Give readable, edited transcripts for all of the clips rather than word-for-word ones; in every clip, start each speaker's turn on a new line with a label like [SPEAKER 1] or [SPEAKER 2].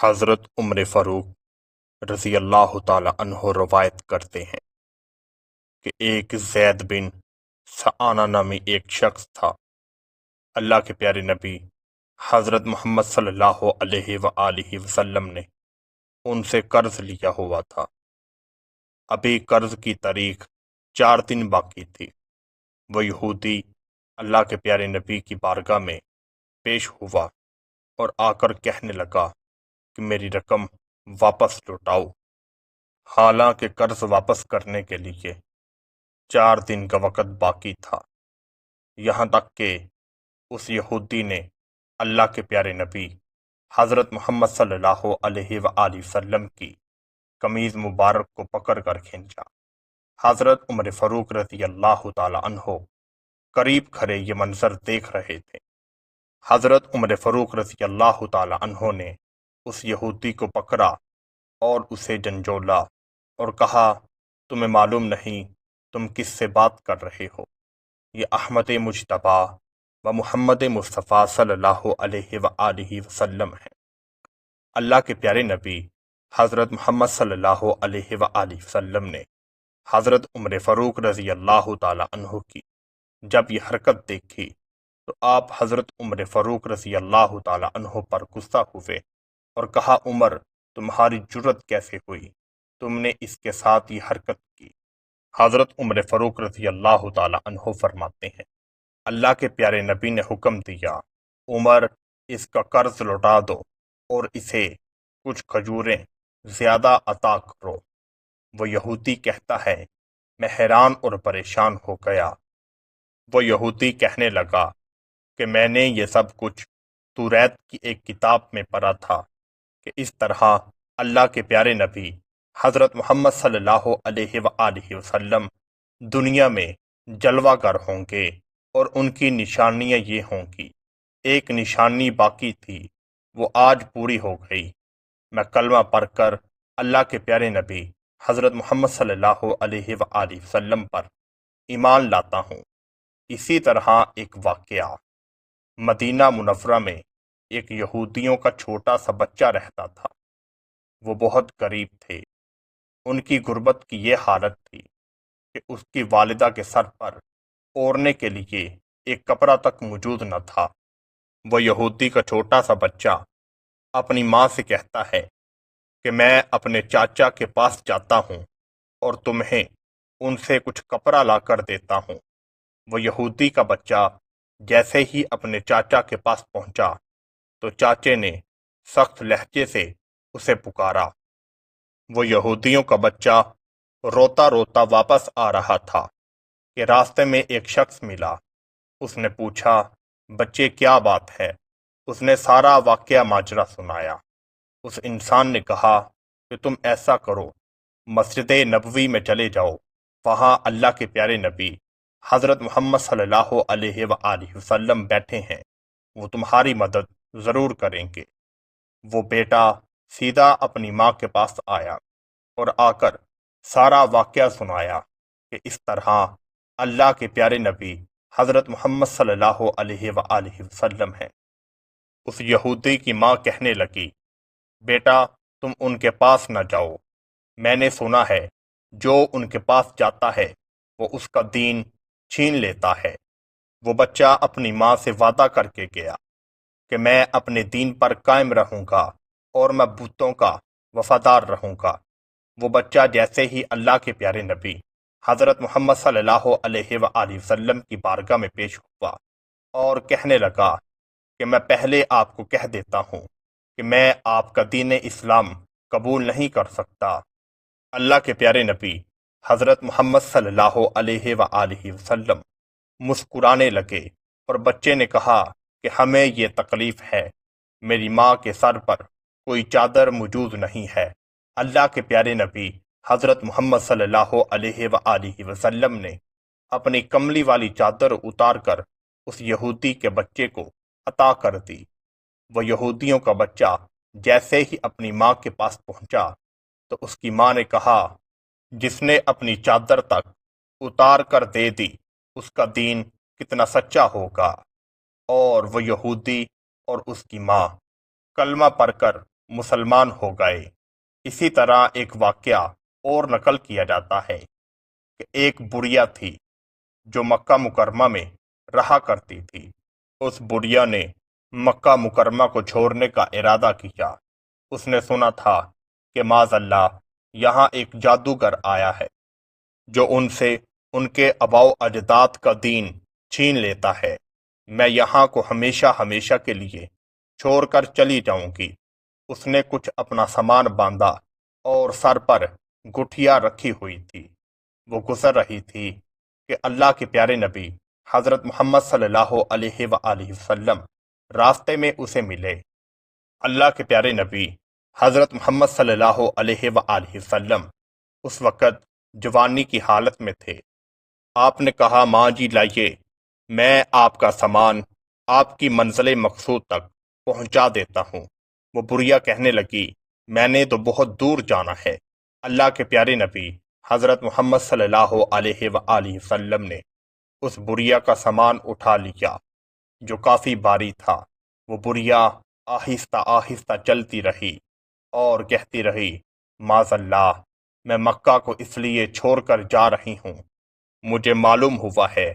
[SPEAKER 1] حضرت عمر فاروق رضی اللہ تعالی عنہ روایت کرتے ہیں کہ ایک زید بن سعانہ نامی ایک شخص تھا۔ اللہ کے پیارے نبی حضرت محمد صلی اللہ علیہ وآلہ وسلم نے ان سے قرض لیا ہوا تھا۔ ابھی قرض کی تاریخ 4 دن باقی تھی۔ وہ یہودی اللہ کے پیارے نبی کی بارگاہ میں پیش ہوا اور آ کر کہنے لگا کہ میری رقم واپس لوٹاؤ، حالانکہ قرض واپس کرنے کے لیے 4 دن کا وقت باقی تھا۔ یہاں تک کہ اس یہودی نے اللہ کے پیارے نبی حضرت محمد صلی اللہ علیہ وآلہ وسلم کی قمیض مبارک کو پکڑ کر کھینچا۔ حضرت عمر فاروق رضی اللہ تعالی عنہ قریب کھڑے یہ منظر دیکھ رہے تھے۔ حضرت عمر فاروق رضی اللہ تعالی عنہ نے اس یہودی کو پکڑا اور اسے جھنجھوڑا اور کہا، تمہیں معلوم نہیں تم کس سے بات کر رہے ہو؟ یہ احمد مجتبیٰ و محمد مصطفیٰ صلی اللہ علیہ وآلہ وسلم ہیں۔ اللہ کے پیارے نبی حضرت محمد صلی اللہ علیہ وآلہ وسلم نے حضرت عمر فاروق رضی اللہ تعالی عنہ کی جب یہ حرکت دیکھی تو آپ حضرت عمر فاروق رضی اللہ تعالی عنہ پر غصہ ہوئے اور کہا، عمر تمہاری جرت کیسے ہوئی؟ تم نے اس کے ساتھ یہ حرکت کی۔ حضرت عمر فاروق رضی اللہ تعالی عنہ فرماتے ہیں، اللہ کے پیارے نبی نے حکم دیا، عمر اس کا قرض لوٹا دو اور اسے کچھ کھجوریں زیادہ عطا کرو۔ وہ یہودی کہتا ہے، میں حیران اور پریشان ہو گیا۔ وہ یہودی کہنے لگا کہ میں نے یہ سب کچھ توریت کی ایک کتاب میں پڑھا تھا کہ اس طرح اللہ کے پیارے نبی حضرت محمد صلی اللہ علیہ وآلہ وسلم دنیا میں جلوہ گر ہوں گے اور ان کی نشانیاں یہ ہوں گی۔ ایک نشانی باقی تھی، وہ آج پوری ہو گئی۔ میں کلمہ پڑھ کر اللہ کے پیارے نبی حضرت محمد صلی اللہ علیہ وآلہ وسلم پر ایمان لاتا ہوں۔ اسی طرح ایک واقعہ، مدینہ منورہ میں ایک یہودیوں کا چھوٹا سا بچہ رہتا تھا۔ وہ بہت غریب تھے۔ ان کی غربت کی یہ حالت تھی کہ اس کی والدہ کے سر پر اوڑھنے کے لیے ایک کپڑا تک موجود نہ تھا۔ وہ یہودی کا چھوٹا سا بچہ اپنی ماں سے کہتا ہے کہ میں اپنے چاچا کے پاس جاتا ہوں اور تمہیں ان سے کچھ کپڑا لا کر دیتا ہوں۔ وہ یہودی کا بچہ جیسے ہی اپنے چاچا کے پاس پہنچا تو چاچے نے سخت لہجے سے اسے پکارا۔ وہ یہودیوں کا بچہ روتا روتا واپس آ رہا تھا کہ راستے میں ایک شخص ملا۔ اس نے پوچھا، بچے کیا بات ہے؟ اس نے سارا واقعہ ماجرا سنایا۔ اس انسان نے کہا کہ تم ایسا کرو، مسجد نبوی میں چلے جاؤ، وہاں اللہ کے پیارے نبی حضرت محمد صلی اللہ علیہ وآلہ وسلم بیٹھے ہیں، وہ تمہاری مدد ضرور کریں گے۔ وہ بیٹا سیدھا اپنی ماں کے پاس آیا اور آ کر سارا واقعہ سنایا کہ اس طرح اللہ کے پیارے نبی حضرت محمد صلی اللہ علیہ وآلہ وسلم ہیں۔ اس یہودی کی ماں کہنے لگی، بیٹا تم ان کے پاس نہ جاؤ، میں نے سنا ہے جو ان کے پاس جاتا ہے وہ اس کا دین چھین لیتا ہے۔ وہ بچہ اپنی ماں سے وعدہ کر کے گیا کہ میں اپنے دین پر قائم رہوں گا اور میں بتوں کا وفادار رہوں گا۔ وہ بچہ جیسے ہی اللہ کے پیارے نبی حضرت محمد صلی اللہ علیہ وآلہ وسلم کی بارگاہ میں پیش ہوا اور کہنے لگا کہ میں پہلے آپ کو کہہ دیتا ہوں کہ میں آپ کا دین اسلام قبول نہیں کر سکتا۔ اللہ کے پیارے نبی حضرت محمد صلی اللہ علیہ وآلہ وسلم مسکرانے لگے اور بچے نے کہا کہ ہمیں یہ تکلیف ہے، میری ماں کے سر پر کوئی چادر موجود نہیں ہے۔ اللہ کے پیارے نبی حضرت محمد صلی اللہ علیہ وآلہ وسلم نے اپنی کملی والی چادر اتار کر اس یہودی کے بچے کو عطا کر دی۔ وہ یہودیوں کا بچہ جیسے ہی اپنی ماں کے پاس پہنچا تو اس کی ماں نے کہا، جس نے اپنی چادر تک اتار کر دے دی اس کا دین کتنا سچا ہوگا۔ اور وہ یہودی اور اس کی ماں کلمہ پڑھ کر مسلمان ہو گئے۔ اسی طرح ایک واقعہ اور نقل کیا جاتا ہے کہ ایک بڑھیا تھی جو مکہ مکرمہ میں رہا کرتی تھی۔ اس بڑھیا نے مکہ مکرمہ کو چھوڑنے کا ارادہ کیا۔ اس نے سنا تھا کہ معاذ اللہ یہاں ایک جادوگر آیا ہے جو ان سے ان کے آباء و اجداد کا دین چھین لیتا ہے۔ میں یہاں کو ہمیشہ ہمیشہ کے لیے چھوڑ کر چلی جاؤں گی۔ اس نے کچھ اپنا سامان باندھا اور سر پر گٹھیا رکھی ہوئی تھی۔ وہ گزر رہی تھی کہ اللہ کے پیارے نبی حضرت محمد صلی اللہ علیہ وآلہ وسلم راستے میں اسے ملے۔ اللہ کے پیارے نبی حضرت محمد صلی اللہ علیہ وآلہ وسلم اس وقت جوانی کی حالت میں تھے۔ آپ نے کہا ماں جی لائیے، میں آپ کا سامان آپ کی منزل مقصود تک پہنچا دیتا ہوں۔ وہ بڑھیا کہنے لگی میں نے تو بہت دور جانا ہے۔ اللہ کے پیارے نبی حضرت محمد صلی اللہ علیہ وآلہ وسلم نے اس بڑھیا کا سامان اٹھا لیا جو کافی بھاری تھا۔ وہ بڑھیا آہستہ آہستہ چلتی رہی اور کہتی رہی معاذ اللہ میں مکہ کو اس لیے چھوڑ کر جا رہی ہوں، مجھے معلوم ہوا ہے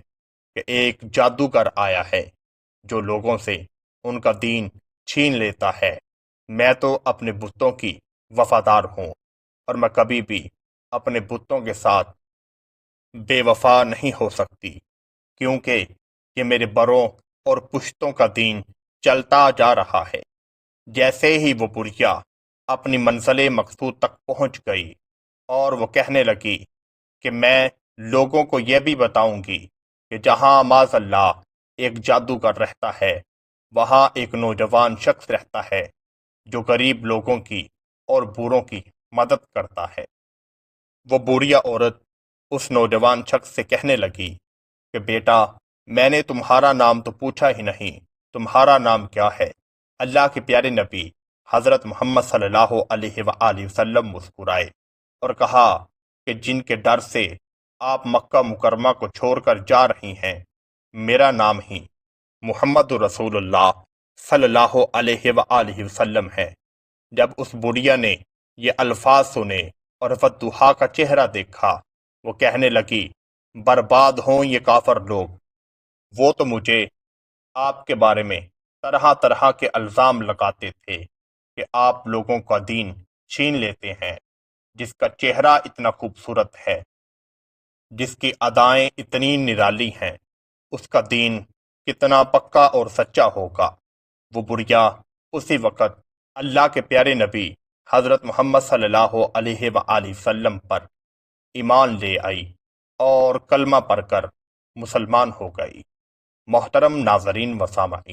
[SPEAKER 1] کہ ایک جادوگر آیا ہے جو لوگوں سے ان کا دین چھین لیتا ہے۔ میں تو اپنے بتوں کی وفادار ہوں اور میں کبھی بھی اپنے بتوں کے ساتھ بے وفا نہیں ہو سکتی، کیونکہ یہ میرے بروں اور پشتوں کا دین چلتا جا رہا ہے۔ جیسے ہی وہ بڑھیا اپنی منزل مقصود تک پہنچ گئی اور وہ کہنے لگی کہ میں لوگوں کو یہ بھی بتاؤں گی کہ جہاں معاذ اللہ ایک جادوگر رہتا ہے وہاں ایک نوجوان شخص رہتا ہے جو غریب لوگوں کی اور بوڑھوں کی مدد کرتا ہے۔ وہ بوڑھیا عورت اس نوجوان شخص سے کہنے لگی کہ بیٹا میں نے تمہارا نام تو پوچھا ہی نہیں، تمہارا نام کیا ہے؟ اللہ کے پیارے نبی حضرت محمد صلی اللہ علیہ وآلہ وسلم مسکرائے اور کہا کہ جن کے ڈر سے آپ مکہ مکرمہ کو چھوڑ کر جا رہی ہیں میرا نام ہی محمد رسول اللہ صلی اللہ علیہ وآلہ وسلم ہے۔ جب اس بڑھیا نے یہ الفاظ سنے اور فتوحا کا چہرہ دیکھا وہ کہنے لگی برباد ہوں یہ کافر لوگ، وہ تو مجھے آپ کے بارے میں طرح طرح کے الزام لگاتے تھے کہ آپ لوگوں کا دین چھین لیتے ہیں۔ جس کا چہرہ اتنا خوبصورت ہے، جس کی ادائیں اتنی نرالی ہیں، اس کا دین کتنا پکا اور سچا ہوگا۔ وہ بڑھیا اسی وقت اللہ کے پیارے نبی حضرت محمد صلی اللہ علیہ وآلہ وسلم پر ایمان لے آئی اور کلمہ پڑھ کر مسلمان ہو گئی۔ محترم ناظرین و سامعین،